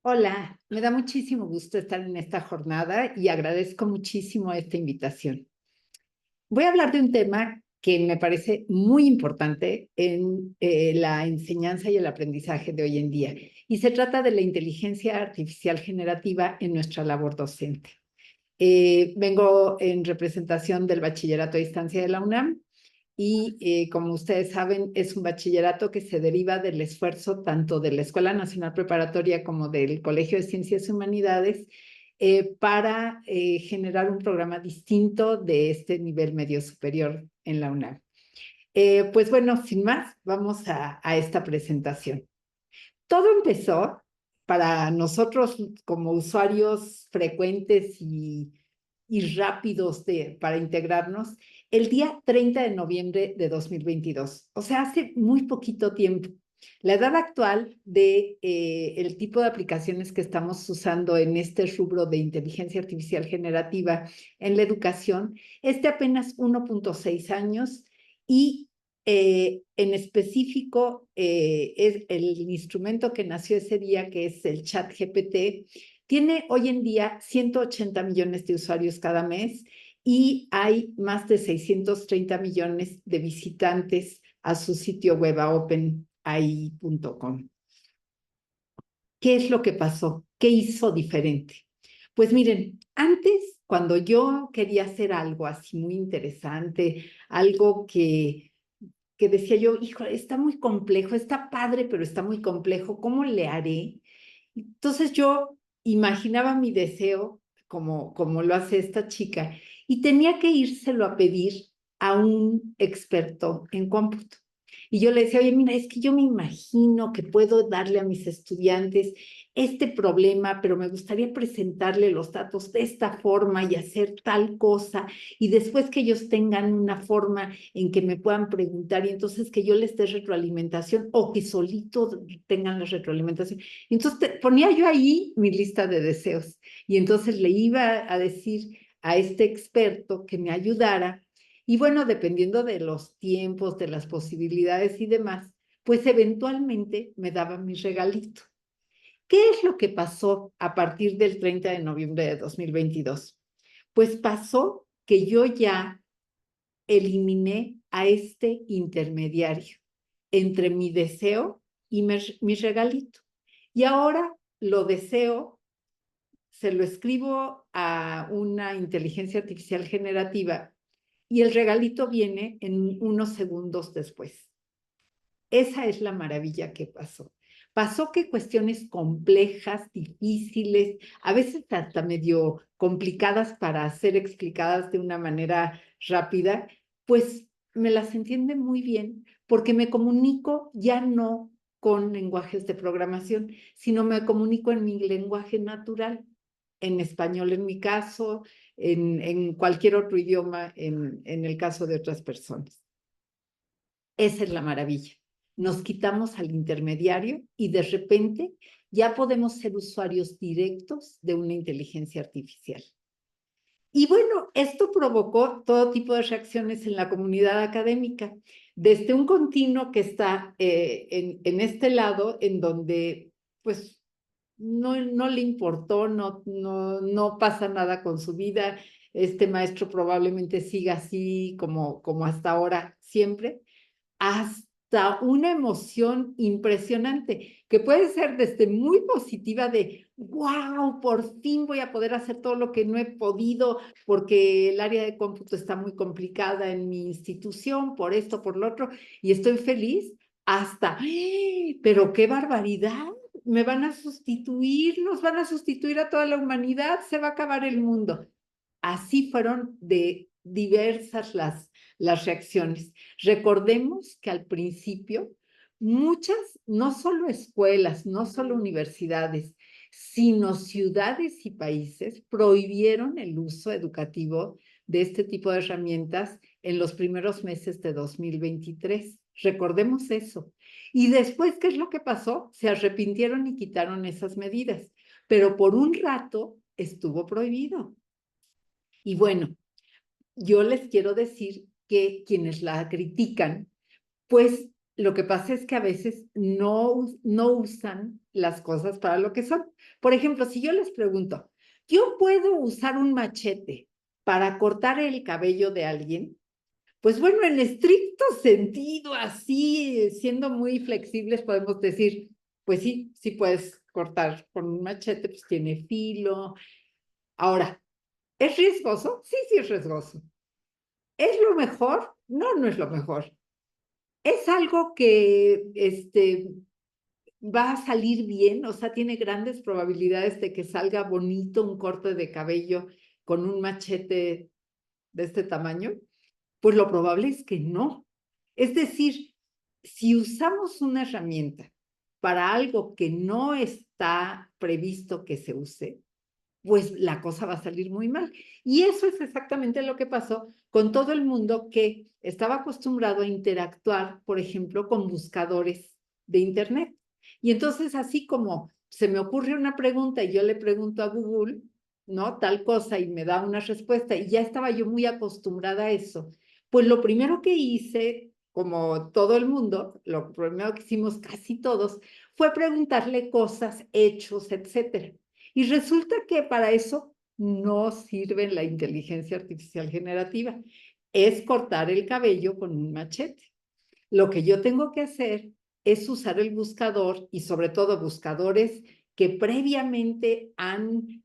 Hola, me da muchísimo gusto estar en esta jornada y agradezco muchísimo esta invitación. Voy a hablar de un tema que me parece muy importante en la enseñanza y el aprendizaje de hoy en día, y se trata de la inteligencia artificial generativa en nuestra labor docente. Vengo en representación del Bachillerato a Distancia de la UNAM y como ustedes saben, es un bachillerato que se deriva del esfuerzo tanto de la Escuela Nacional Preparatoria como del Colegio de Ciencias y Humanidades para generar un programa distinto de este nivel medio superior en la UNAM. Pues bueno, sin más, vamos a esta presentación. Todo empezó para nosotros como usuarios frecuentes y rápidos para integrarnos el día 30 de noviembre de 2022, o sea, hace muy poquito tiempo. La edad actual de el tipo de aplicaciones que estamos usando en este rubro de inteligencia artificial generativa en la educación es de apenas 1.6 años y en específico, es el instrumento que nació ese día, que es el ChatGPT, tiene hoy en día 180 millones de usuarios cada mes y hay más de 630 millones de visitantes a su sitio web a openai.com. ¿Qué es lo que pasó? ¿Qué hizo diferente? Pues miren, antes, cuando yo quería hacer algo así muy interesante, algo que decía yo, hijo, está muy complejo, está padre, pero está muy complejo, ¿cómo le haré? Entonces yo imaginaba mi deseo como lo hace esta chica y tenía que írselo a pedir a un experto en cómputo. Y yo le decía, oye, mira, es que yo me imagino que puedo darle a mis estudiantes este problema, pero me gustaría presentarle los datos de esta forma y hacer tal cosa, y después que ellos tengan una forma en que me puedan preguntar y entonces que yo les dé retroalimentación o que solito tengan la retroalimentación. Entonces ponía yo ahí mi lista de deseos y entonces le iba a decir a este experto que me ayudara y bueno, dependiendo de los tiempos, de las posibilidades y demás, pues eventualmente me daba mi regalito. ¿Qué es lo que pasó a partir del 30 de noviembre de 2022? Pues pasó que yo ya eliminé a este intermediario entre mi deseo y mi regalito. Y ahora lo deseo, se lo escribo a una inteligencia artificial generativa y el regalito viene en unos segundos después. Esa es la maravilla que pasó. Pasó que cuestiones complejas, difíciles, a veces hasta medio complicadas para ser explicadas de una manera rápida, pues me las entiende muy bien porque me comunico ya no con lenguajes de programación, sino me comunico en mi lenguaje natural, en español en mi caso, en cualquier otro idioma en el caso de otras personas. Esa es la maravilla. Nos quitamos al intermediario y de repente ya podemos ser usuarios directos de una inteligencia artificial. Y bueno, esto provocó todo tipo de reacciones en la comunidad académica, desde un continuo que está en este lado, en donde pues no le importó, no pasa nada con su vida, este maestro probablemente siga así como hasta ahora siempre, hasta una emoción impresionante, que puede ser desde muy positiva de, wow, por fin voy a poder hacer todo lo que no he podido porque el área de cómputo está muy complicada en mi institución, por esto, por lo otro, y estoy feliz, hasta, pero qué barbaridad, me van a sustituir, nos van a sustituir a toda la humanidad, se va a acabar el mundo. Así fueron de diversas las reacciones. Recordemos que al principio muchas, no solo escuelas, no solo universidades, sino ciudades y países prohibieron el uso educativo de este tipo de herramientas en los primeros meses de 2023. Recordemos eso. Y después, ¿qué es lo que pasó? Se arrepintieron y quitaron esas medidas, pero por un rato estuvo prohibido. Y bueno, yo les quiero decir que quienes la critican, pues Lo que pasa es que a veces no usan las cosas para lo que son. Por ejemplo, si yo les pregunto, ¿yo puedo usar un machete para cortar el cabello de alguien? Pues bueno, en estricto sentido, así, siendo muy flexibles, podemos decir, pues sí, sí puedes cortar con un machete, pues tiene filo. Ahora, ¿es riesgoso? Sí, sí es riesgoso. ¿Es lo mejor? No, no es lo mejor. Es algo que va a salir bien, o sea, tiene grandes probabilidades de que salga bonito un corte de cabello con un machete de este tamaño. Pues lo probable es que no. Es decir, si usamos una herramienta para algo que no está previsto que se use, pues la cosa va a salir muy mal. Y eso es exactamente lo que pasó con todo el mundo que estaba acostumbrado a interactuar, por ejemplo, con buscadores de Internet. Y entonces, así como se me ocurre una pregunta y yo le pregunto a Google, ¿no? Tal cosa y me da una respuesta y ya estaba yo muy acostumbrada a eso. Pues lo primero que hice, como todo el mundo, lo primero que hicimos casi todos, fue preguntarle cosas, hechos, etcétera. Y resulta que para eso no sirve la inteligencia artificial generativa. Es cortar el cabello con un machete. Lo que yo tengo que hacer es usar el buscador y sobre todo buscadores que previamente han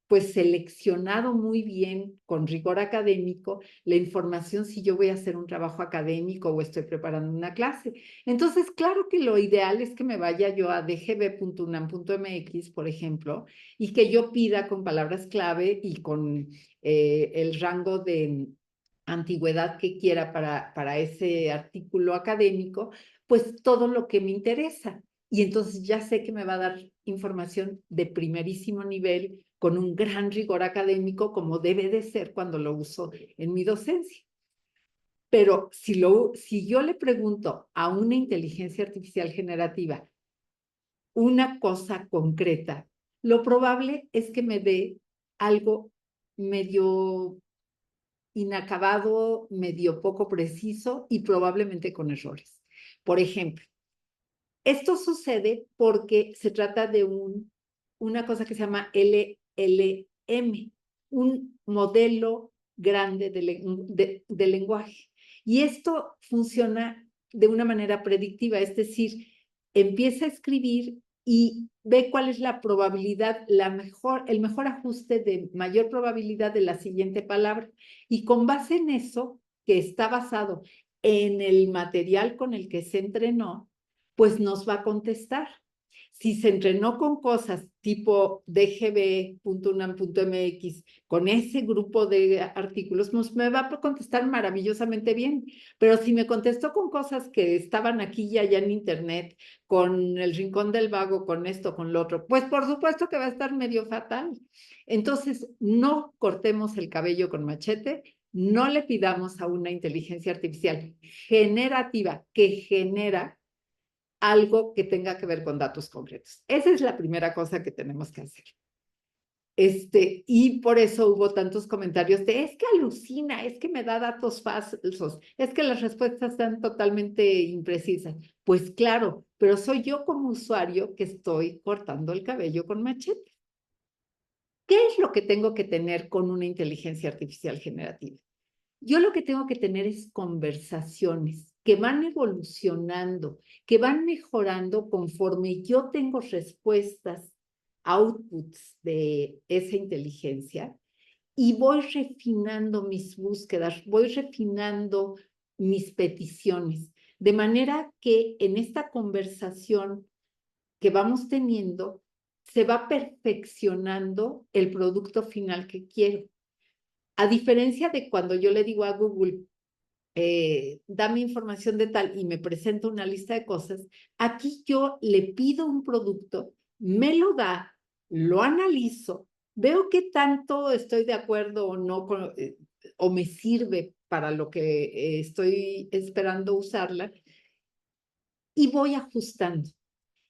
pues seleccionado muy bien con rigor académico la información si yo voy a hacer un trabajo académico o estoy preparando una clase. Entonces, claro que lo ideal es que me vaya yo a dgb.unam.mx, por ejemplo, y que yo pida con palabras clave y con el rango de antigüedad que quiera para ese artículo académico, pues todo lo que me interesa. Y entonces ya sé que me va a dar información de primerísimo nivel, con un gran rigor académico, como debe de ser cuando lo uso en mi docencia. Pero si yo le pregunto a una inteligencia artificial generativa una cosa concreta, lo probable es que me dé algo medio inacabado, medio poco preciso y probablemente con errores. Por ejemplo, esto sucede porque se trata de una cosa que se llama LLM, un modelo grande de lenguaje. Y esto funciona de una manera predictiva, es decir, empieza a escribir y ve cuál es la probabilidad, el mejor ajuste de mayor probabilidad de la siguiente palabra. Y con base en eso, que está basado en el material con el que se entrenó, pues nos va a contestar. Si se entrenó con cosas tipo dgb.unam.mx, con ese grupo de artículos, pues me va a contestar maravillosamente bien. Pero si me contestó con cosas que estaban aquí y allá en Internet, con el Rincón del Vago, con esto, con lo otro, pues por supuesto que va a estar medio fatal. Entonces, no cortemos el cabello con machete, no le pidamos a una inteligencia artificial generativa que genera algo que tenga que ver con datos concretos. Esa es la primera cosa que tenemos que hacer. Y por eso hubo tantos comentarios de, es que alucina, es que me da datos falsos, es que las respuestas están totalmente imprecisas. Pues claro, pero soy yo como usuario que estoy cortando el cabello con machete. ¿Qué es lo que tengo que tener con una inteligencia artificial generativa? Yo lo que tengo que tener es conversaciones que van evolucionando, que van mejorando conforme yo tengo respuestas, outputs de esa inteligencia y voy refinando mis búsquedas, voy refinando mis peticiones, de manera que en esta conversación que vamos teniendo se va perfeccionando el producto final que quiero. A diferencia de cuando yo le digo a Google, dame información de tal y me presenta una lista de cosas, aquí yo le pido un producto, me lo da, lo analizo, veo qué tanto estoy de acuerdo o no, o me sirve para lo que estoy esperando usarla y voy ajustando.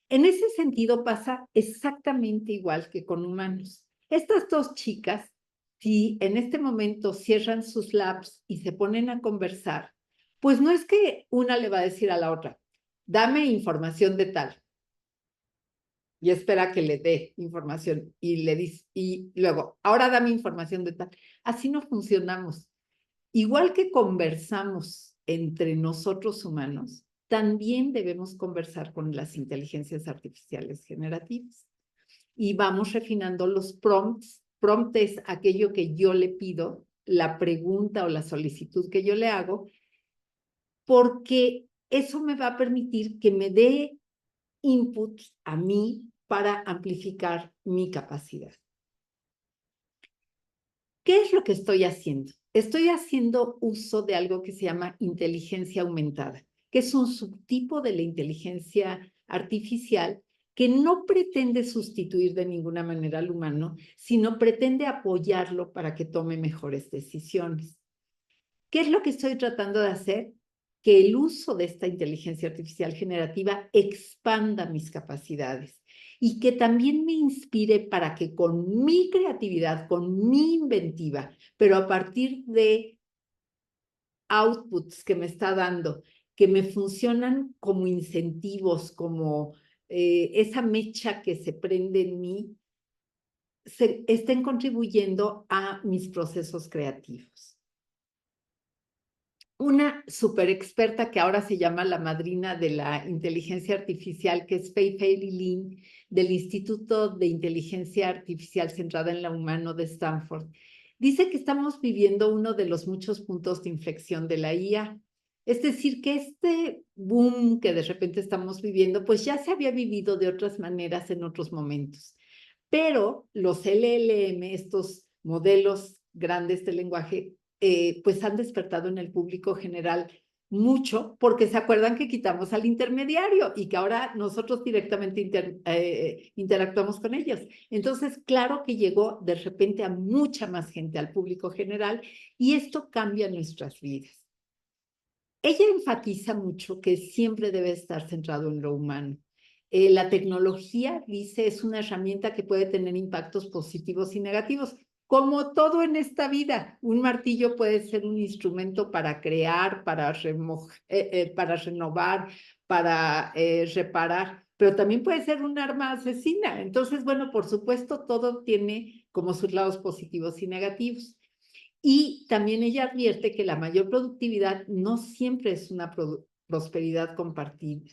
En ese sentido pasa exactamente igual que con humanos. Estas dos chicas, si en este momento cierran sus labs y se ponen a conversar, Pues no es que una le va a decir a la otra, dame información de tal, y espera que le dé información, y le dice, y luego, ahora dame información de tal. Así no funcionamos. Igual que conversamos entre nosotros humanos, también debemos conversar con las inteligencias artificiales generativas. Y vamos refinando los prompts. Prompt es aquello que yo le pido, la pregunta o la solicitud que yo le hago, porque eso me va a permitir que me dé input a mí para amplificar mi capacidad. ¿Qué es lo que estoy haciendo? Estoy haciendo uso de algo que se llama inteligencia aumentada, que es un subtipo de la inteligencia artificial que no pretende sustituir de ninguna manera al humano, sino pretende apoyarlo para que tome mejores decisiones. ¿Qué es lo que estoy tratando de hacer? Que el uso de esta inteligencia artificial generativa expanda mis capacidades y que también me inspire para que con mi creatividad, con mi inventiva, pero a partir de outputs que me está dando, que me funcionan como incentivos, como esa mecha que se prende en mí, estén contribuyendo a mis procesos creativos. Una super experta que ahora se llama la madrina de la inteligencia artificial, que es Fei-Fei Lin, del Instituto de Inteligencia Artificial Centrada en la Humano de Stanford, dice que estamos viviendo uno de los muchos puntos de inflexión de la IA. Es decir, que este boom que de repente estamos viviendo, pues ya se había vivido de otras maneras en otros momentos. Pero los LLM, estos modelos grandes de lenguaje, pues han despertado en el público general mucho, porque se acuerdan que quitamos al intermediario y que ahora nosotros directamente interactuamos con ellos. Entonces, claro que llegó de repente a mucha más gente, al público general, y esto cambia nuestras vidas. Ella enfatiza mucho que siempre debe estar centrado en lo humano. La tecnología, dice, es una herramienta que puede tener impactos positivos y negativos. Como todo en esta vida, un martillo puede ser un instrumento para crear, para renovar, para reparar, pero también puede ser un arma asesina. Entonces, bueno, por supuesto, todo tiene como sus lados positivos y negativos. Y también ella advierte que la mayor productividad no siempre es una prosperidad compartida.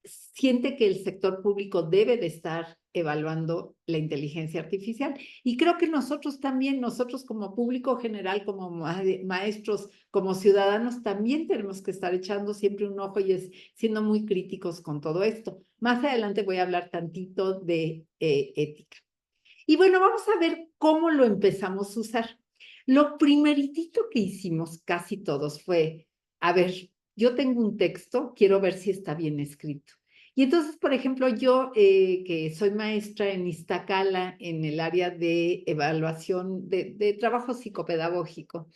Siente que el sector público debe de estar evaluando la inteligencia artificial. Y creo que nosotros también, nosotros como público general, como maestros, como ciudadanos, también tenemos que estar echando siempre un ojo y siendo muy críticos con todo esto. Más adelante voy a hablar tantito de ética. Y bueno, vamos a ver cómo lo empezamos a usar. Lo primeritito que hicimos casi todos fue, a ver, yo tengo un texto, quiero ver si está bien escrito. Y entonces, por ejemplo, yo que soy maestra en Iztacala, en el área de evaluación de trabajo psicopedagógico,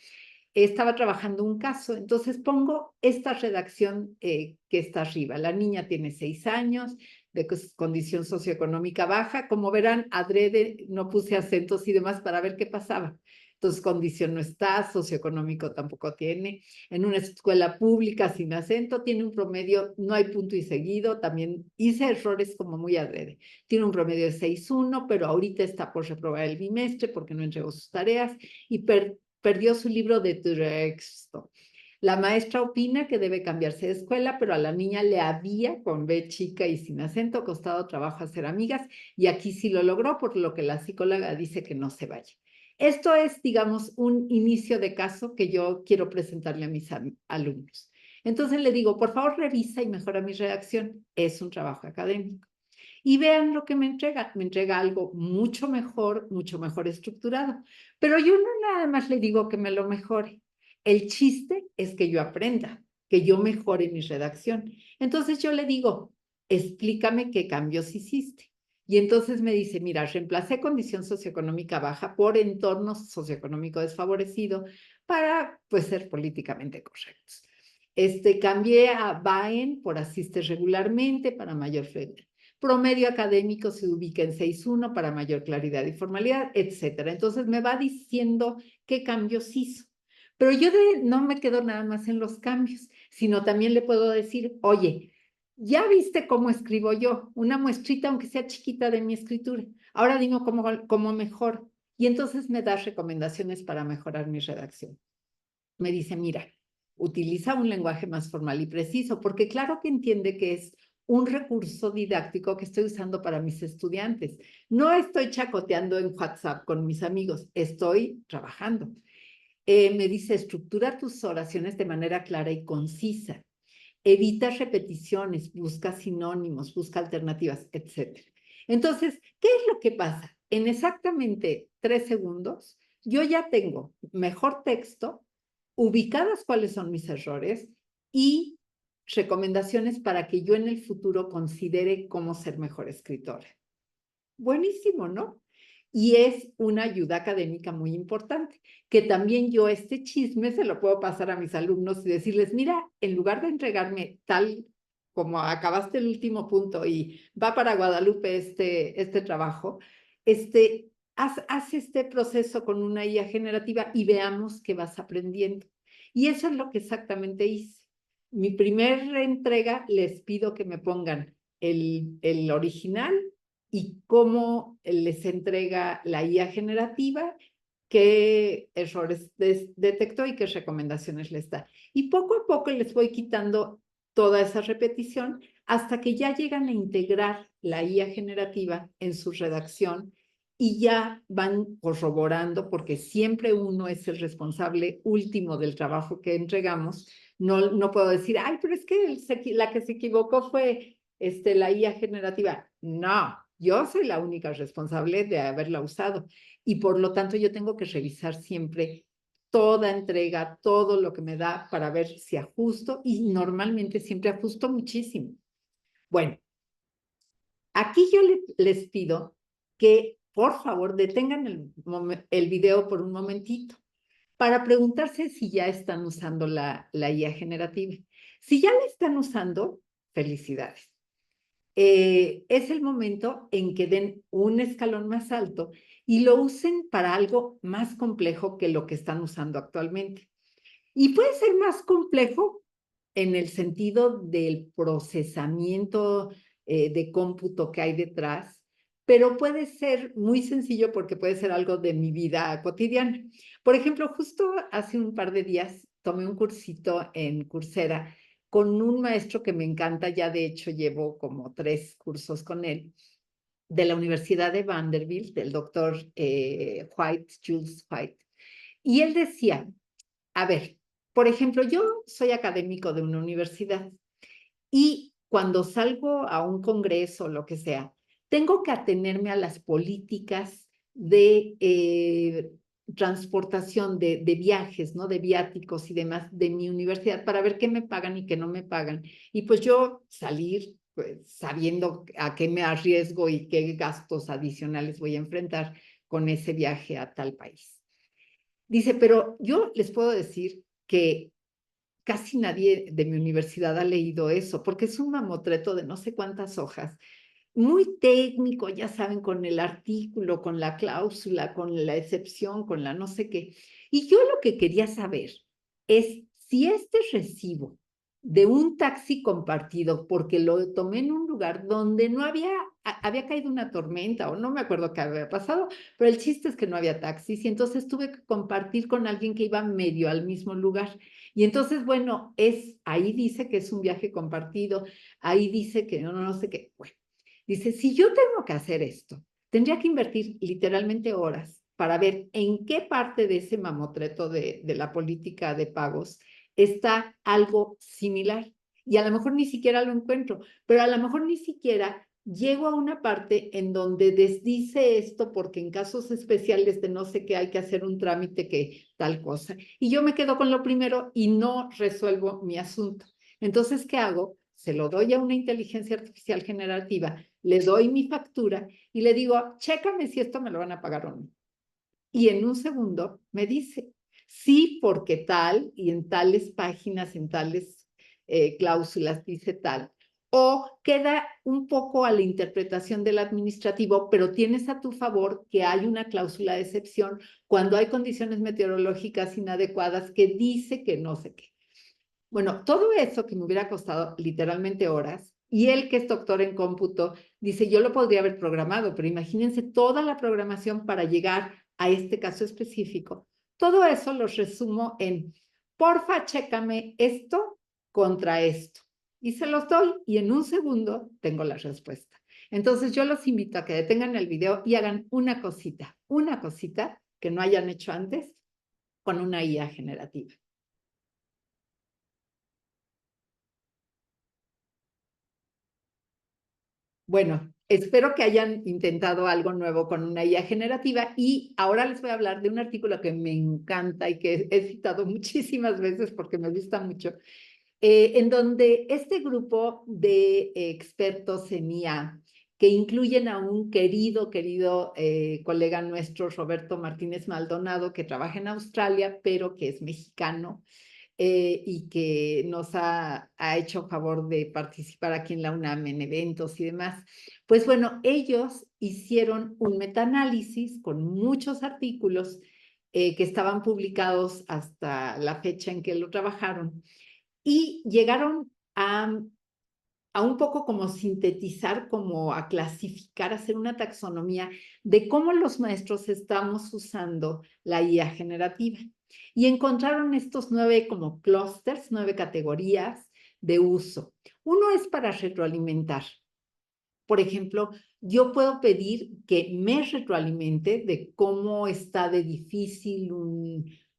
estaba trabajando un caso, entonces pongo esta redacción que está arriba. La niña tiene 6 años, de condición socioeconómica baja. Como verán, adrede no puse acentos y demás para ver qué pasaba. Entonces, condición no está, socioeconómico tampoco tiene. En una escuela pública sin acento, tiene un promedio, no hay punto y seguido, también hice errores como muy adrede. Tiene un promedio de 6.1, pero ahorita está por reprobar el bimestre porque no entregó sus tareas y perdió su libro de texto. La maestra opina que debe cambiarse de escuela, pero a la niña le había, con B chica y sin acento, costado trabajo hacer amigas, y aquí sí lo logró, por lo que la psicóloga dice que no se vaya. Esto es, digamos, un inicio de caso que yo quiero presentarle a mis alumnos. Entonces le digo, por favor, revisa y mejora mi redacción. Es un trabajo académico. Y vean lo que me entrega algo mucho mejor estructurado. Pero yo no nada más le digo que me lo mejore. El chiste es que yo aprenda, que yo mejore mi redacción. Entonces yo le digo, explícame qué cambios hiciste. Y entonces me dice, mira, reemplacé condición socioeconómica baja por entorno socioeconómico desfavorecido para, pues, ser políticamente correctos. Cambié a BAEN por asiste regularmente para mayor promedio académico se ubica en 6.1 para mayor claridad y formalidad, etcétera. Entonces me va diciendo qué cambios hizo. Pero yo no me quedo nada más en los cambios, sino también le puedo decir, oye, ya viste cómo escribo yo, una muestrita, aunque sea chiquita, de mi escritura. Ahora dime cómo mejor. Y entonces me das recomendaciones para mejorar mi redacción. Me dice, mira, utiliza un lenguaje más formal y preciso, porque claro que entiende que es un recurso didáctico que estoy usando para mis estudiantes. No estoy chacoteando en WhatsApp con mis amigos, estoy trabajando. Me dice, estructura tus oraciones de manera clara y concisa. Evita repeticiones, busca sinónimos, busca alternativas, etc. Entonces, ¿qué es lo que pasa? En exactamente 3 segundos, yo ya tengo mejor texto, ubicadas cuáles son mis errores y recomendaciones para que yo en el futuro considere cómo ser mejor escritora. Buenísimo, ¿no? Y es una ayuda académica muy importante, que también yo este chisme se lo puedo pasar a mis alumnos y decirles, mira, en lugar de entregarme tal como acabaste el último punto y va para Guadalupe este trabajo, haz este proceso con una IA generativa y veamos qué vas aprendiendo. Y eso es lo que exactamente hice. Mi primera entrega les pido que me pongan el original y cómo les entrega la IA generativa, qué errores detectó y qué recomendaciones les da. Y poco a poco les voy quitando toda esa repetición hasta que ya llegan a integrar la IA generativa en su redacción y ya van corroborando, porque siempre uno es el responsable último del trabajo que entregamos. No puedo decir, ay, pero es que la que se equivocó fue la IA generativa. No, yo soy la única responsable de haberla usado y por lo tanto yo tengo que revisar siempre toda entrega, todo lo que me da para ver si ajusto y normalmente siempre ajusto muchísimo. Bueno, aquí yo les pido que por favor detengan el video por un momentito para preguntarse si ya están usando la IA generativa. Si ya la están usando, felicidades. Es el momento en que den un escalón más alto y lo usen para algo más complejo que lo que están usando actualmente. Y puede ser más complejo en el sentido del procesamiento de cómputo que hay detrás, pero puede ser muy sencillo porque puede ser algo de mi vida cotidiana. Por ejemplo, justo hace un par de días tomé un cursito en Coursera con un maestro que me encanta, ya de hecho llevo como 3 cursos con él, de la Universidad de Vanderbilt, del doctor White, Jules White. Y él decía, a ver, por ejemplo, yo soy académico de una universidad y cuando salgo a un congreso o lo que sea, tengo que atenerme a las políticas de transportación de viajes, ¿no? De viáticos y demás de mi universidad para ver qué me pagan y qué no me pagan. Y pues yo salir pues, sabiendo a qué me arriesgo y qué gastos adicionales voy a enfrentar con ese viaje a tal país. Dice, pero yo les puedo decir que casi nadie de mi universidad ha leído eso, porque es un mamotreto de no sé cuántas hojas, muy técnico, ya saben, con el artículo, con la cláusula, con la excepción, con la no sé qué. Y yo lo que quería saber es si este recibo de un taxi compartido, porque lo tomé en un lugar donde no había caído una tormenta o no me acuerdo qué había pasado, pero el chiste es que no había taxis y entonces tuve que compartir con alguien que iba medio al mismo lugar. Y entonces, bueno, ahí dice que es un viaje compartido, ahí dice que no sé qué. Bueno, dice, si yo tengo que hacer esto, tendría que invertir literalmente horas para ver en qué parte de ese mamotreto de la política de pagos está algo similar. Y a lo mejor ni siquiera lo encuentro, pero a lo mejor ni siquiera llego a una parte en donde desdice esto porque en casos especiales de no sé qué hay que hacer un trámite que tal cosa. Y yo me quedo con lo primero y no resuelvo mi asunto. Entonces, ¿qué hago? Se lo doy a una inteligencia artificial generativa, le doy mi factura y le digo, chécame si esto me lo van a pagar o no. Y en un segundo me dice, sí, porque tal, y en tales páginas, en tales cláusulas dice tal. O queda un poco a la interpretación del administrativo, pero tienes a tu favor que hay una cláusula de excepción cuando hay condiciones meteorológicas inadecuadas que dice que no sé qué. Bueno, todo eso que me hubiera costado literalmente horas, y él que es doctor en cómputo, dice, yo lo podría haber programado, pero imagínense toda la programación para llegar a este caso específico. Todo eso los resumo en, porfa, chécame esto contra esto. Y se los doy y en un segundo tengo la respuesta. Entonces yo los invito a que detengan el video y hagan una cosita que no hayan hecho antes con una IA generativa. Bueno, espero que hayan intentado algo nuevo con una IA generativa y ahora les voy a hablar de un artículo que me encanta y que he citado muchísimas veces porque me gusta mucho, en donde este grupo de expertos en IA, que incluyen a un querido colega nuestro, Roberto Martínez Maldonado, que trabaja en Australia, pero que es mexicano, y que nos ha hecho favor de participar aquí en la UNAM en eventos y demás. Pues bueno, ellos hicieron un metaanálisis con muchos artículos que estaban publicados hasta la fecha en que lo trabajaron y llegaron a un poco como sintetizar, como a clasificar, hacer una taxonomía de cómo los maestros estamos usando la IA generativa. Y encontraron estos 9 como clústeres, 9 categorías de uso. Uno es para retroalimentar. Por ejemplo, yo puedo pedir que me retroalimente de cómo está de difícil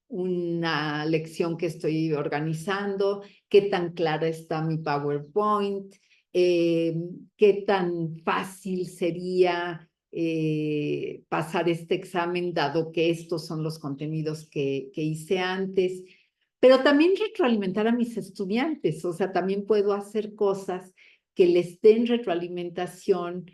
una lección que estoy organizando, qué tan clara está mi PowerPoint, qué tan fácil sería pasar este examen, dado que estos son los contenidos que hice antes. Pero también retroalimentar a mis estudiantes, o sea, también puedo hacer cosas que les den retroalimentación.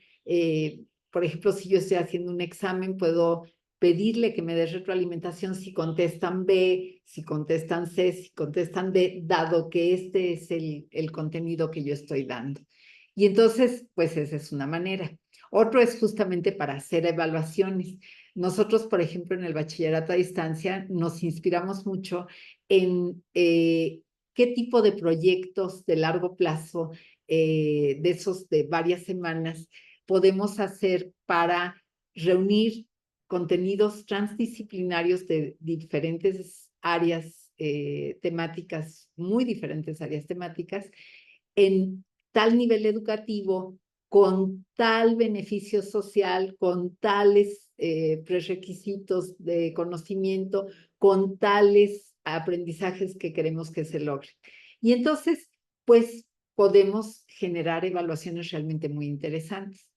Por ejemplo, si yo estoy haciendo un examen, puedo pedirle que me dé retroalimentación si contestan B, si contestan C, si contestan D, dado que este es el contenido que yo estoy dando. Y entonces, pues esa es una manera. Otro es justamente para hacer evaluaciones. Nosotros, por ejemplo, en el bachillerato a distancia, nos inspiramos mucho en qué tipo de proyectos de largo plazo, de esos de varias semanas, podemos hacer para reunir contenidos transdisciplinarios de diferentes áreas temáticas, muy diferentes áreas temáticas, en tal nivel educativo, con tal beneficio social, con tales prerequisitos de conocimiento, con tales aprendizajes que queremos que se logren. Y entonces, pues podemos generar evaluaciones realmente muy interesantes.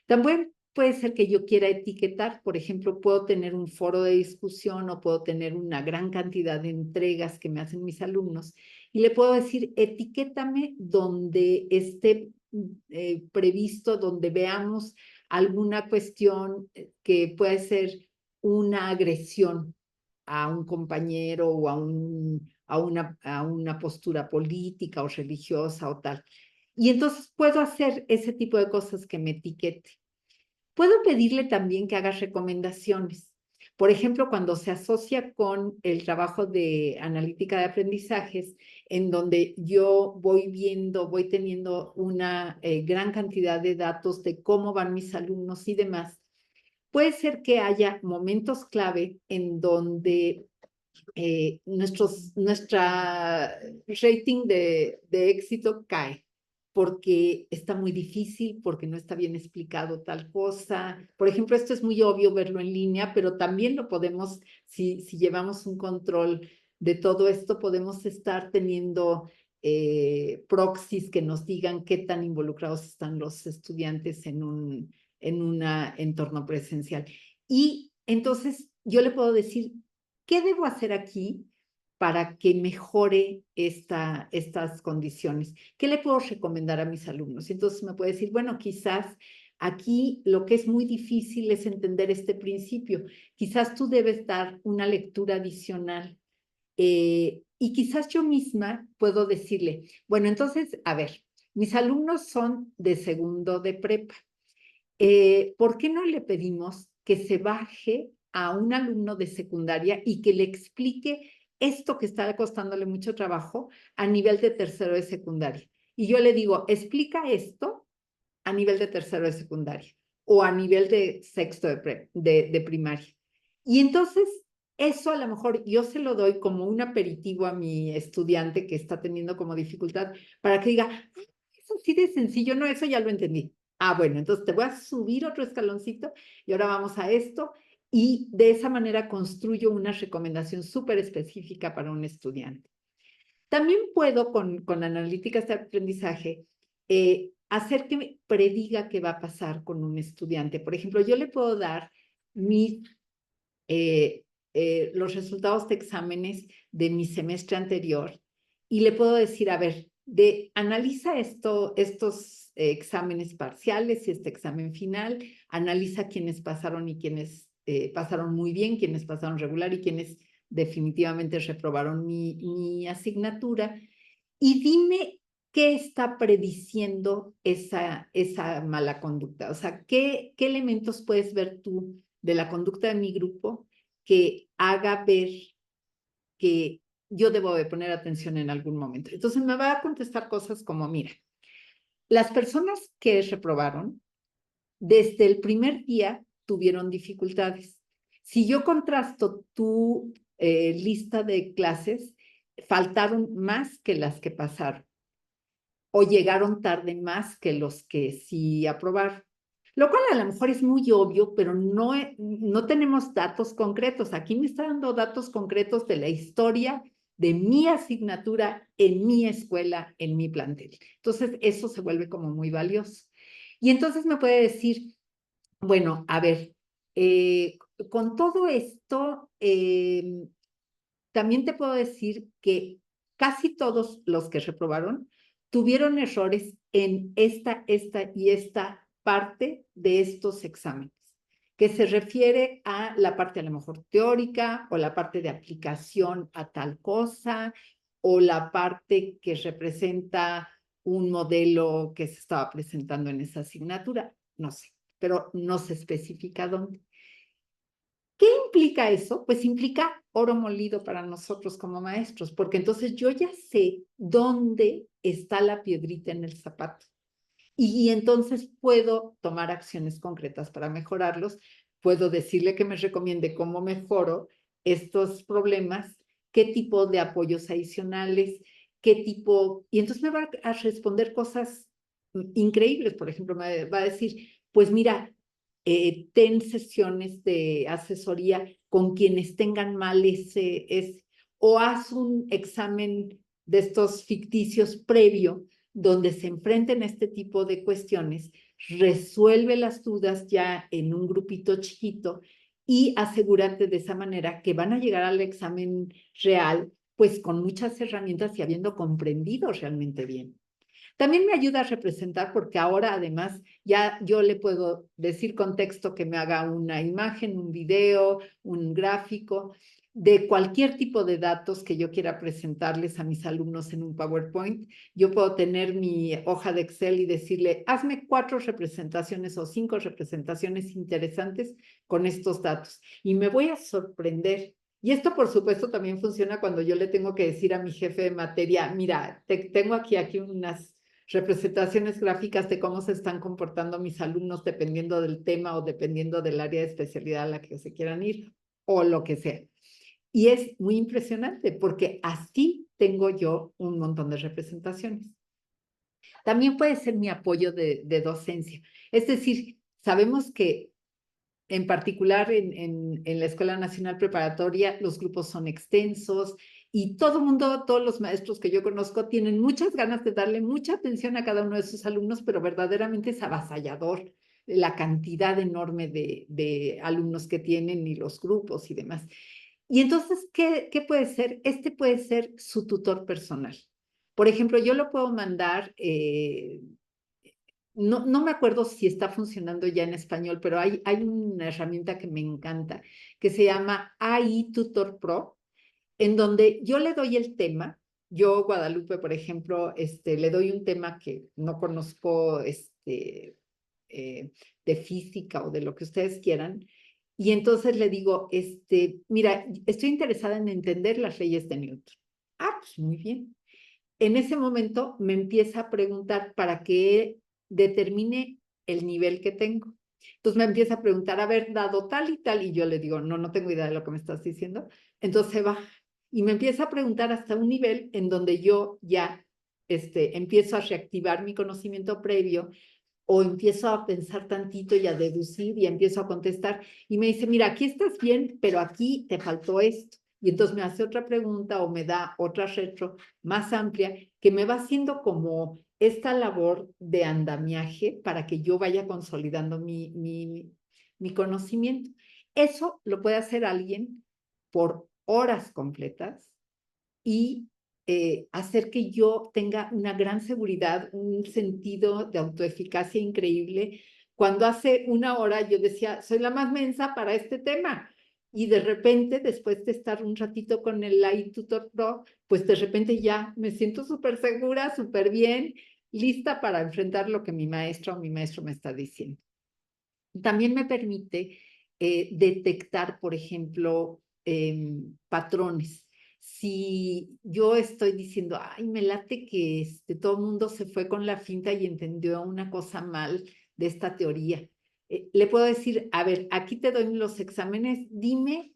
También puede ser que yo quiera etiquetar, por ejemplo, puedo tener un foro de discusión o puedo tener una gran cantidad de entregas que me hacen mis alumnos y le puedo decir, etiquétame donde esté previsto, donde veamos alguna cuestión que puede ser una agresión a un compañero o a una postura política o religiosa o tal. Y entonces puedo hacer ese tipo de cosas que me etiquete. Puedo pedirle también que haga recomendaciones. Por ejemplo, cuando se asocia con el trabajo de analítica de aprendizajes, en donde yo voy viendo, voy teniendo una gran cantidad de datos de cómo van mis alumnos y demás, puede ser que haya momentos clave en donde nuestra rating de éxito cae porque está muy difícil, porque no está bien explicado tal cosa. Por ejemplo, esto es muy obvio verlo en línea, pero también lo podemos, si llevamos un control de todo esto, podemos estar teniendo proxies que nos digan qué tan involucrados están los estudiantes en un entorno presencial. Y entonces yo le puedo decir, ¿qué debo hacer aquí para que mejore estas condiciones? ¿Qué le puedo recomendar a mis alumnos? Entonces me puede decir, bueno, quizás aquí lo que es muy difícil es entender este principio. Quizás tú debes dar una lectura adicional. Y quizás yo misma puedo decirle, bueno, entonces, a ver, mis alumnos son de segundo de prepa. ¿Por qué no le pedimos que se baje a un alumno de secundaria y que le explique esto que está costándole mucho trabajo a nivel de tercero de secundaria. Y yo le digo, explica esto a nivel de tercero de secundaria o a nivel de sexto de primaria. Y entonces, eso a lo mejor yo se lo doy como un aperitivo a mi estudiante que está teniendo como dificultad para que diga, es así de sencillo, no, eso ya lo entendí. Ah, bueno, entonces te voy a subir otro escaloncito y ahora vamos a esto. Y de esa manera construyo una recomendación súper específica para un estudiante. También puedo, con analíticas de aprendizaje, hacer que me prediga qué va a pasar con un estudiante. Por ejemplo, yo le puedo dar mis, los resultados de exámenes de mi semestre anterior y le puedo decir, a ver, analiza estos exámenes parciales y este examen final, analiza quiénes pasaron y quiénes pasaron muy bien, quiénes pasaron regular y quiénes definitivamente reprobaron mi asignatura y dime qué está prediciendo esa mala conducta. O sea, ¿qué elementos puedes ver tú de la conducta de mi grupo que haga ver que yo debo de poner atención en algún momento? Entonces me va a contestar cosas como, mira, las personas que reprobaron, desde el primer día tuvieron dificultades. Si yo contrasto tu lista de clases, faltaron más que las que pasaron o llegaron tarde más que los que sí aprobaron. Lo cual a lo mejor es muy obvio, pero no tenemos datos concretos. Aquí me está dando datos concretos de la historia de mi asignatura en mi escuela, en mi plantel. Entonces, eso se vuelve como muy valioso. Y entonces me puede decir, bueno, a ver, con todo esto, también te puedo decir que casi todos los que reprobaron tuvieron errores en esta y esta parte de estos exámenes, que se refiere a la parte a lo mejor teórica o la parte de aplicación a tal cosa o la parte que representa un modelo que se estaba presentando en esa asignatura, no sé, pero no se especifica dónde. ¿Qué implica eso? Pues implica oro molido para nosotros como maestros, porque entonces yo ya sé dónde está la piedrita en el zapato y entonces puedo tomar acciones concretas para mejorarlos, puedo decirle que me recomiende cómo mejoro estos problemas, qué tipo de apoyos adicionales, qué tipo, y entonces me va a responder cosas increíbles, por ejemplo, me va a decir, pues mira, ten sesiones de asesoría con quienes tengan mal o haz un examen de estos ficticios previo donde se enfrenten a este tipo de cuestiones, resuelve las dudas ya en un grupito chiquito y asegúrate de esa manera que van a llegar al examen real, pues con muchas herramientas y habiendo comprendido realmente bien. También me ayuda a representar porque ahora además ya yo le puedo decir con texto que me haga una imagen, un video, un gráfico de cualquier tipo de datos que yo quiera presentarles a mis alumnos en un PowerPoint. Yo puedo tener mi hoja de Excel y decirle, hazme 4 representaciones o 5 representaciones interesantes con estos datos. Y me voy a sorprender. Y esto, por supuesto, también funciona cuando yo le tengo que decir a mi jefe de materia, mira, tengo aquí unas representaciones gráficas de cómo se están comportando mis alumnos dependiendo del tema o dependiendo del área de especialidad a la que se quieran ir o lo que sea. Y es muy impresionante porque así tengo yo un montón de representaciones. También puede ser mi apoyo de docencia. Es decir, sabemos que en particular en la Escuela Nacional Preparatoria, los grupos son extensos y todo el mundo, todos los maestros que yo conozco tienen muchas ganas de darle mucha atención a cada uno de sus alumnos, pero verdaderamente es avasallador la cantidad enorme de alumnos que tienen y los grupos y demás. Y entonces, ¿qué puede ser? Este puede ser su tutor personal. Por ejemplo, yo lo puedo mandar no me acuerdo si está funcionando ya en español, pero hay una herramienta que me encanta, que se llama AI Tutor Pro, en donde yo le doy el tema. Yo, Guadalupe, por ejemplo, le doy un tema que no conozco de física o de lo que ustedes quieran, Y entonces le digo, mira, estoy interesada en entender las leyes de Newton. Ah, pues muy bien. En ese momento me empieza a preguntar para que determine el nivel que tengo. Entonces me empieza a preguntar, a ver, dado tal y tal, y yo le digo, no, no tengo idea de lo que me estás diciendo. Entonces se baja y me empieza a preguntar hasta un nivel en donde yo ya empiezo a reactivar mi conocimiento previo o empiezo a pensar tantito y a deducir y empiezo a contestar y me dice, mira, aquí estás bien, pero aquí te faltó esto. Y entonces me hace otra pregunta o me da otra retro más amplia que me va haciendo como esta labor de andamiaje para que yo vaya consolidando mi conocimiento. Eso lo puede hacer alguien por horas completas y hacer que yo tenga una gran seguridad, un sentido de autoeficacia increíble. Cuando hace una hora yo decía, soy la más mensa para este tema. Y de repente, después de estar un ratito con el iTutor Pro, pues de repente ya me siento súper segura, súper bien, lista para enfrentar lo que mi maestra o mi maestro me está diciendo. También me permite detectar, por ejemplo, patrones. Si yo estoy diciendo, ay, me late que todo el mundo se fue con la finta y entendió una cosa mal de esta teoría, le puedo decir, a ver, aquí te doy los exámenes, dime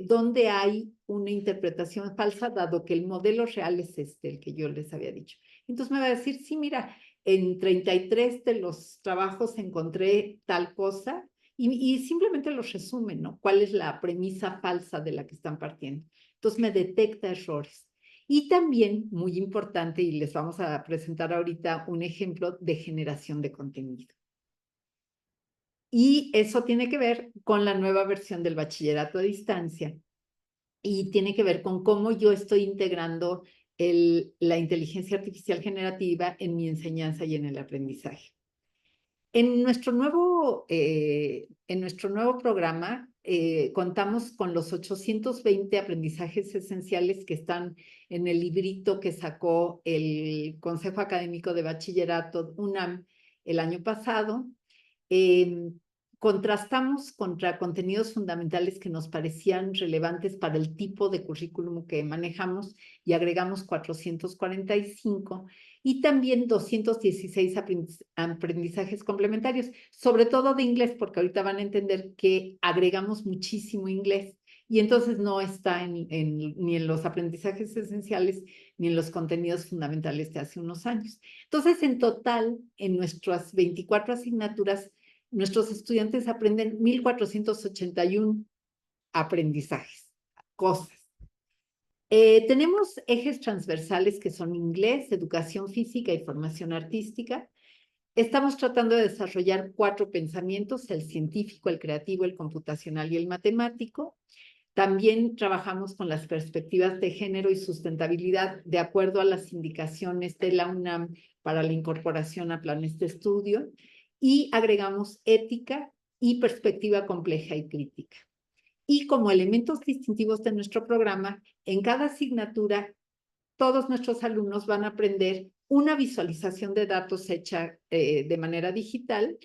dónde hay una interpretación falsa, dado que el modelo real es el que yo les había dicho. Entonces me va a decir, sí, mira, en 33 de los trabajos encontré tal cosa y simplemente los resumen, ¿no? ¿Cuál es la premisa falsa de la que están partiendo? Entonces me detecta errores. Y también, muy importante, y les vamos a presentar ahorita un ejemplo de generación de contenido. Y eso tiene que ver con la nueva versión del bachillerato a distancia y tiene que ver con cómo yo estoy integrando la inteligencia artificial generativa en mi enseñanza y en el aprendizaje. En nuestro nuevo programa contamos con los 820 aprendizajes esenciales que están en el librito que sacó el Consejo Académico de Bachillerato UNAM el año pasado. Contrastamos contra contenidos fundamentales que nos parecían relevantes para el tipo de currículum que manejamos y agregamos 445 y también 216 aprendizajes complementarios, sobre todo de inglés, porque ahorita van a entender que agregamos muchísimo inglés y entonces no está ni en los aprendizajes esenciales ni en los contenidos fundamentales de hace unos años. Entonces, en total, en nuestras 24 asignaturas, nuestros estudiantes aprenden 1,481 aprendizajes, cosas. Tenemos ejes transversales que son inglés, educación física y formación artística. Estamos tratando de desarrollar 4 pensamientos, el científico, el creativo, el computacional y el matemático. También trabajamos con las perspectivas de género y sustentabilidad de acuerdo a las indicaciones de la UNAM para la incorporación a planes de estudio y agregamos ética y perspectiva compleja y crítica. Y como elementos distintivos de nuestro programa, en cada asignatura todos nuestros alumnos van a aprender una visualización de datos hecha de manera digital,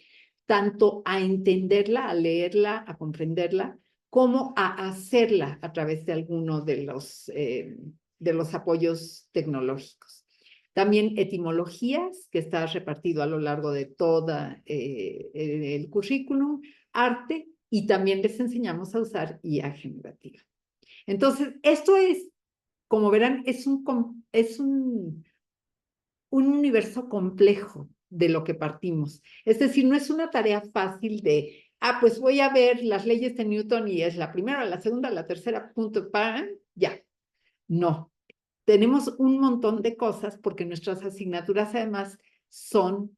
tanto a entenderla, a leerla, a comprenderla, como a hacerla a través de alguno de los apoyos tecnológicos. También etimologías, que está repartido a lo largo de todo el currículum, arte, y también les enseñamos a usar IA generativa. Entonces, esto es, como verán, es un universo complejo de lo que partimos. Es decir, no es una tarea fácil de, pues voy a ver las leyes de Newton y es la primera, la segunda, la tercera, punto, ya. No. Tenemos un montón de cosas porque nuestras asignaturas además son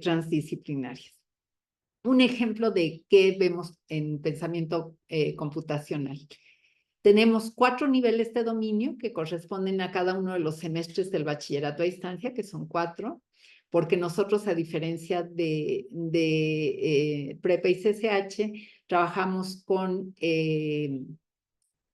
transdisciplinarias. Un ejemplo de qué vemos en pensamiento computacional. Tenemos 4 niveles de dominio que corresponden a cada uno de los semestres del bachillerato a distancia, que son 4, porque nosotros, a diferencia de Prepa y CCH, trabajamos con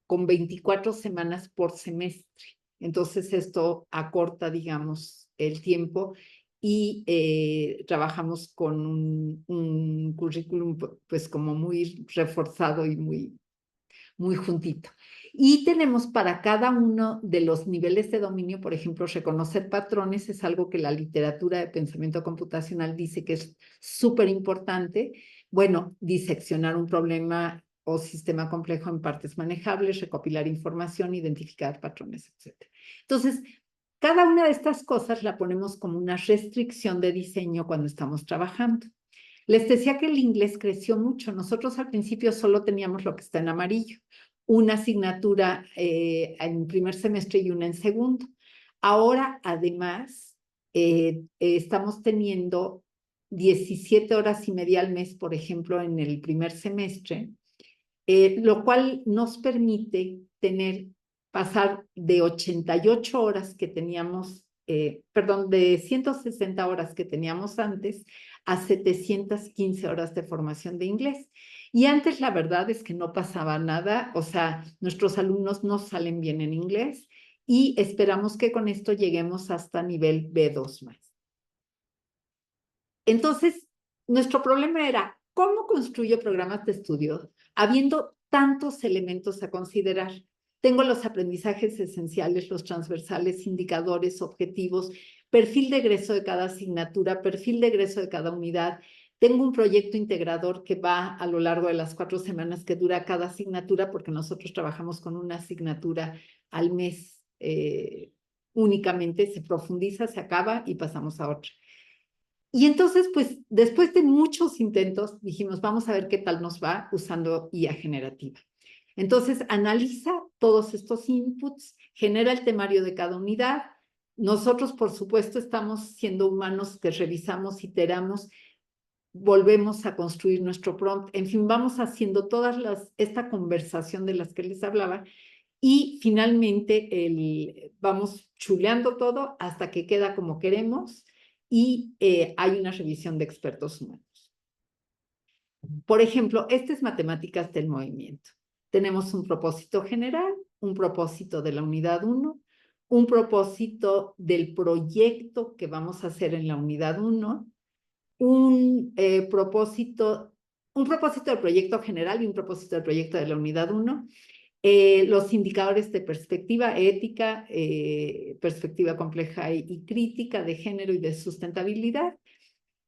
24 semanas por semestre. Entonces, esto acorta, digamos, el tiempo y trabajamos con un currículum pues como muy reforzado y muy juntito. Y tenemos para cada uno de los niveles de dominio, por ejemplo, reconocer patrones es algo que la literatura de pensamiento computacional dice que es súper importante. Bueno, diseccionar un problema o sistema complejo en partes manejables, recopilar información, identificar patrones, etc. Entonces, cada una de estas cosas la ponemos como una restricción de diseño cuando estamos trabajando. Les decía que el inglés creció mucho. Nosotros al principio solo teníamos lo que está en amarillo, una asignatura en primer semestre y una en segundo. Ahora, además, estamos teniendo 17 horas y media al mes, por ejemplo, en el primer semestre, lo cual nos permite pasar de 88 horas que teníamos, perdón, de 160 horas que teníamos antes a 715 horas de formación de inglés. Y antes la verdad es que no pasaba nada, o sea, nuestros alumnos no salen bien en inglés y esperamos que con esto lleguemos hasta nivel B2 más. Entonces, nuestro problema era, ¿cómo construyo programas de estudio habiendo tantos elementos a considerar? Tengo los aprendizajes esenciales, los transversales, indicadores, objetivos, perfil de egreso de cada asignatura, perfil de egreso de cada unidad. Tengo un proyecto integrador que va a lo largo de las 4 semanas que dura cada asignatura, porque nosotros trabajamos con una asignatura al mes únicamente, se profundiza, se acaba y pasamos a otra. Y entonces, pues, después de muchos intentos, dijimos, vamos a ver qué tal nos va usando IA generativa. Entonces, analiza todos estos inputs, genera el temario de cada unidad. Nosotros, por supuesto, estamos siendo humanos que revisamos, iteramos, volvemos a construir nuestro prompt. En fin, vamos haciendo esta conversación de las que les hablaba y finalmente vamos chuleando todo hasta que queda como queremos y hay una revisión de expertos humanos. Por ejemplo, este es matemáticas del movimiento. Tenemos un propósito general, un propósito de la unidad 1, un propósito del proyecto que vamos a hacer en la unidad 1, un propósito del proyecto general y un propósito del proyecto de la unidad 1, los indicadores de perspectiva ética, perspectiva compleja y crítica de género y de sustentabilidad.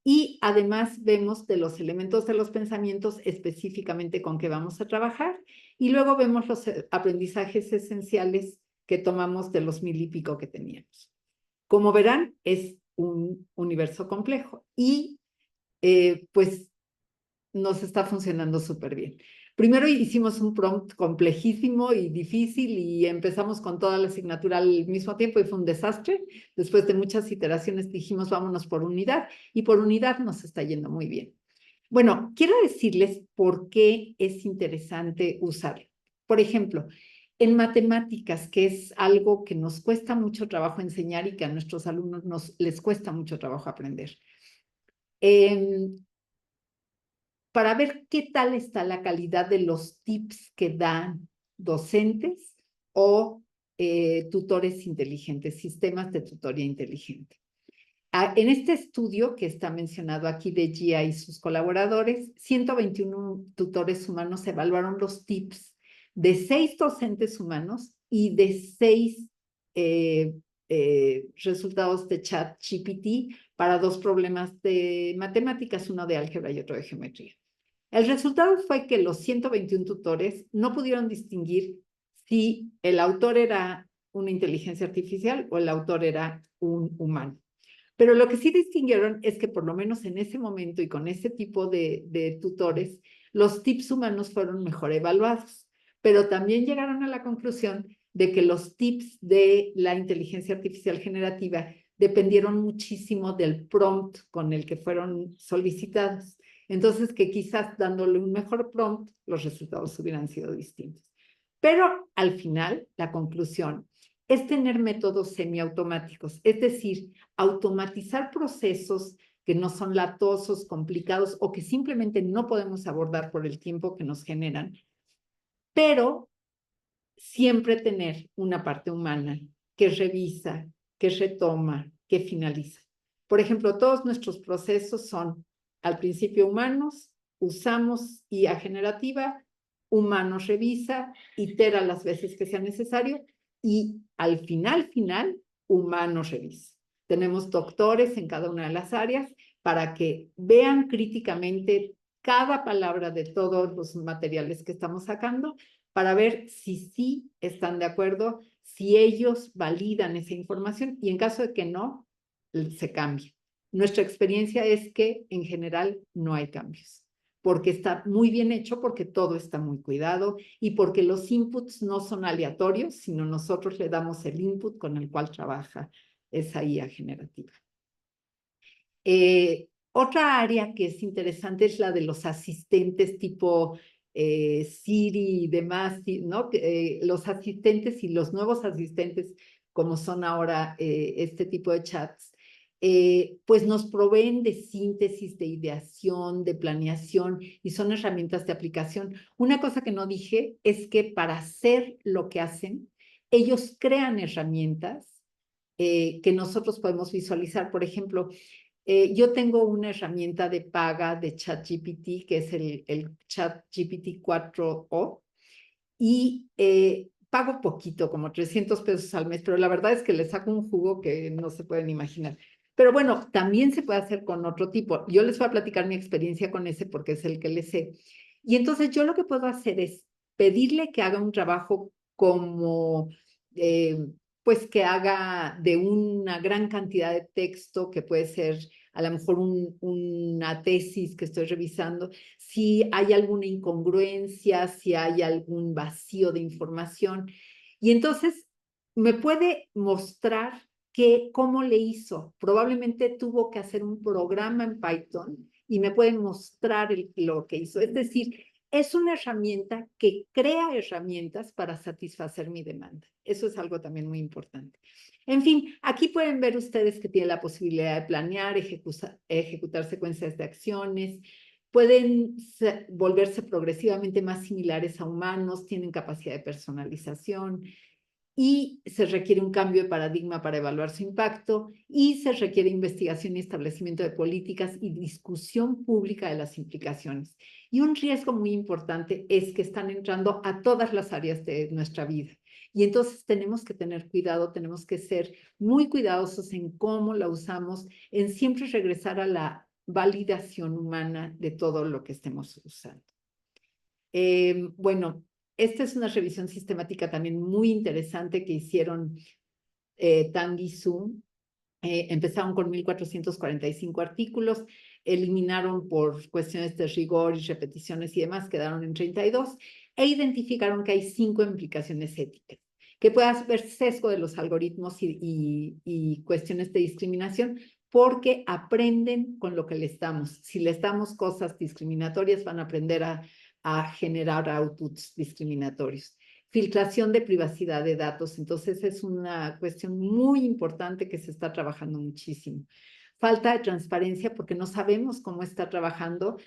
Y además vemos de los elementos de los pensamientos específicamente con qué vamos a trabajar. Y luego vemos los aprendizajes esenciales que tomamos de los 1000 y pico que teníamos. Como verán, es un universo complejo y pues nos está funcionando súper bien. Primero hicimos un prompt complejísimo y difícil y empezamos con toda la asignatura al mismo tiempo y fue un desastre. Después de muchas iteraciones dijimos vámonos por unidad y por unidad nos está yendo muy bien. Bueno, quiero decirles por qué es interesante usarlo. Por ejemplo, en matemáticas, que es algo que nos cuesta mucho trabajo enseñar y que a nuestros alumnos les cuesta mucho trabajo aprender. Para ver qué tal está la calidad de los tips que dan docentes o tutores inteligentes, sistemas de tutoría inteligente. En este estudio que está mencionado aquí de Gia y sus colaboradores, 121 tutores humanos evaluaron los tips de 6 docentes humanos y de 6 resultados de ChatGPT para 2 problemas de matemáticas, uno de álgebra y otro de geometría. El resultado fue que los 121 tutores no pudieron distinguir si el autor era una inteligencia artificial o el autor era un humano. Pero lo que sí distinguieron es que por lo menos en ese momento y con ese tipo de tutores, los tips humanos fueron mejor evaluados, pero también llegaron a la conclusión de que los tips de la inteligencia artificial generativa dependieron muchísimo del prompt con el que fueron solicitados. Entonces, que quizás dándole un mejor prompt, los resultados hubieran sido distintos. Pero al final, la conclusión es tener métodos semiautomáticos, es decir, automatizar procesos que no son latosos, complicados o que simplemente no podemos abordar por el tiempo que nos generan, pero siempre tener una parte humana que revisa, que retoma, que finaliza. Por ejemplo, todos nuestros procesos son al principio humanos, usamos IA generativa, humanos revisa, itera las veces que sea necesario y al final, humanos revisa. Tenemos doctores en cada una de las áreas para que vean críticamente cada palabra de todos los materiales que estamos sacando para ver si sí están de acuerdo, si ellos validan esa información y en caso de que no, se cambia. Nuestra experiencia es que en general no hay cambios, porque está muy bien hecho, porque todo está muy cuidado y porque los inputs no son aleatorios, sino nosotros le damos el input con el cual trabaja esa IA generativa. Otra área que es interesante es la de los asistentes tipo Siri y demás, ¿no? Los asistentes y los nuevos asistentes, como son ahora este tipo de chats, pues nos proveen de síntesis, de ideación, de planeación y son herramientas de aplicación. Una cosa que no dije es que para hacer lo que hacen, ellos crean herramientas que nosotros podemos visualizar. Por ejemplo, yo tengo una herramienta de paga de ChatGPT, que es el ChatGPT 4o, y pago poquito, como 300 pesos al mes, pero la verdad es que le saco un jugo que no se pueden imaginar. Pero bueno, también se puede hacer con otro tipo. Yo les voy a platicar mi experiencia con ese porque es el que le sé. Y entonces yo lo que puedo hacer es pedirle que haga un trabajo como, eh, pues que haga de una gran cantidad de texto, que puede ser a lo mejor una tesis que estoy revisando, si hay alguna incongruencia, si hay algún vacío de información. Y entonces me puede mostrar cómo le hizo. Probablemente tuvo que hacer un programa en Python y me pueden mostrar lo que hizo. Es decir, es una herramienta que crea herramientas para satisfacer mi demanda. Eso es algo también muy importante. En fin, aquí pueden ver ustedes que tiene la posibilidad de planear, ejecutar secuencias de acciones, pueden volverse progresivamente más similares a humanos, tienen capacidad de personalización y se requiere un cambio de paradigma para evaluar su impacto y se requiere investigación y establecimiento de políticas y discusión pública de las implicaciones. Y un riesgo muy importante es que están entrando a todas las áreas de nuestra vida. Y entonces tenemos que tener cuidado, tenemos que ser muy cuidadosos en cómo la usamos, en siempre regresar a la validación humana de todo lo que estemos usando. Bueno, esta es una revisión sistemática también muy interesante que hicieron Tang y Su. Empezaron con 1,445 artículos, eliminaron por cuestiones de rigor y repeticiones y demás, quedaron en 32, e identificaron que hay 5 implicaciones éticas, que puede haber sesgo de los algoritmos y cuestiones de discriminación, porque aprenden con lo que les damos. Si les damos cosas discriminatorias, van a aprender a generar outputs discriminatorios. Filtración de privacidad de datos, entonces es una cuestión muy importante que se está trabajando muchísimo. Falta de transparencia porque no sabemos cómo está trabajando.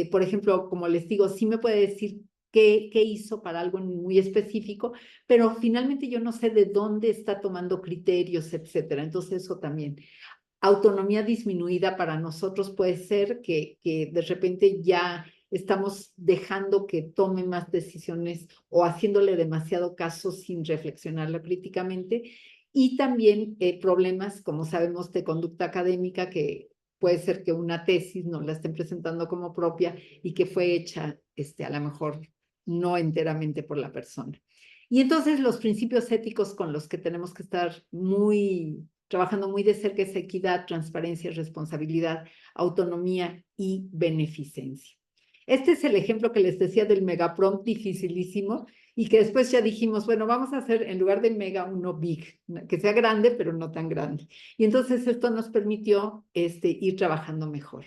Por ejemplo, como les digo, sí me puede decir qué hizo para algo muy específico, pero finalmente yo no sé de dónde está tomando criterios, etcétera. Entonces eso también. Autonomía disminuida para nosotros puede ser que de repente ya estamos dejando que tome más decisiones o haciéndole demasiado caso sin reflexionarla críticamente. Y también problemas, como sabemos, de conducta académica, que puede ser que una tesis no la estén presentando como propia y que fue hecha a lo mejor no enteramente por la persona. Y entonces los principios éticos con los que tenemos que estar trabajando muy de cerca es equidad, transparencia, responsabilidad, autonomía y beneficencia. Este es el ejemplo que les decía del megaprompt dificilísimo y que después ya dijimos, bueno, vamos a hacer en lugar de mega uno big, que sea grande, pero no tan grande. Y entonces esto nos permitió ir trabajando mejor.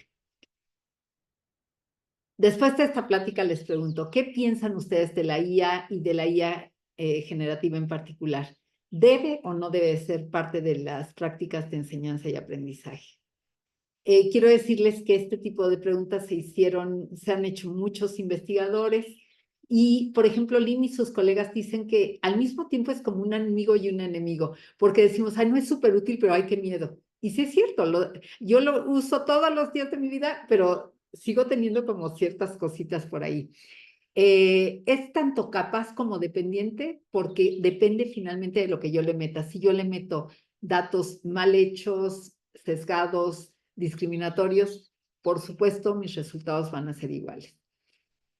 Después de esta plática les pregunto, ¿qué piensan ustedes de la IA y de la IA generativa en particular? ¿Debe o no debe ser parte de las prácticas de enseñanza y aprendizaje? Quiero decirles que este tipo de preguntas se han hecho muchos investigadores y, por ejemplo, Lynn y sus colegas dicen que al mismo tiempo es como un amigo y un enemigo, porque decimos, ay, no es súper útil, pero ay, qué miedo. Y sí es cierto, yo lo uso todos los días de mi vida, pero sigo teniendo como ciertas cositas por ahí. Es tanto capaz como dependiente porque depende finalmente de lo que yo le meta. Si yo le meto datos mal hechos, sesgados, discriminatorios, por supuesto mis resultados van a ser iguales.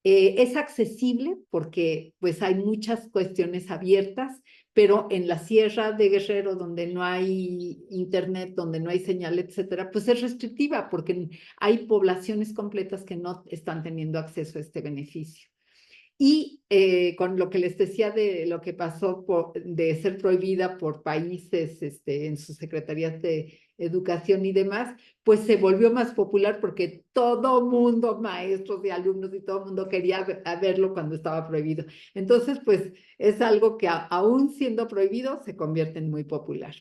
Es accesible porque pues hay muchas cuestiones abiertas, pero en la Sierra de Guerrero, donde no hay internet, donde no hay señal, etcétera, pues es restrictiva porque hay poblaciones completas que no están teniendo acceso a este beneficio. Y con lo que les decía de lo que pasó de ser prohibida por países en sus secretarías de educación y demás, pues se volvió más popular porque todo mundo, maestros y alumnos y todo mundo quería verlo cuando estaba prohibido. Entonces, pues es algo que aún siendo prohibido se convierte en muy popular.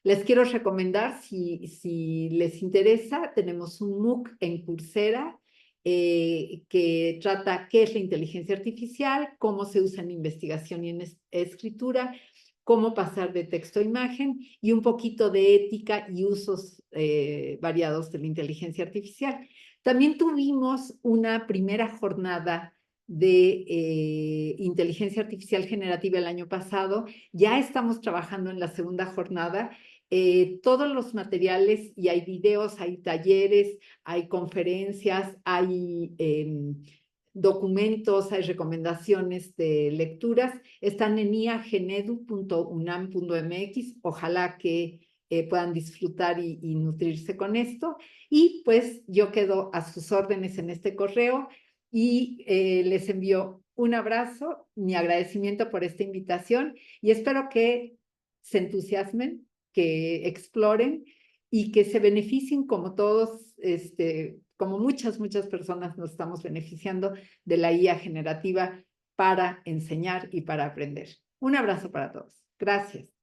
Les quiero recomendar, si les interesa, tenemos un MOOC en Coursera que trata qué es la inteligencia artificial, cómo se usa en investigación y en escritura, cómo pasar de texto a imagen y un poquito de ética y usos variados de la inteligencia artificial. También tuvimos una primera jornada de inteligencia artificial generativa el año pasado. Ya estamos trabajando en la segunda jornada. Todos los materiales, y hay videos, hay talleres, hay conferencias, hay documentos, hay recomendaciones de lecturas, están en iagenedu.unam.mx. Ojalá que puedan disfrutar y nutrirse con esto. Y pues yo quedo a sus órdenes en este correo y les envío un abrazo, mi agradecimiento por esta invitación y espero que se entusiasmen, que exploren y que se beneficien como todos, como muchas personas nos estamos beneficiando de la IA generativa para enseñar y para aprender. Un abrazo para todos. Gracias.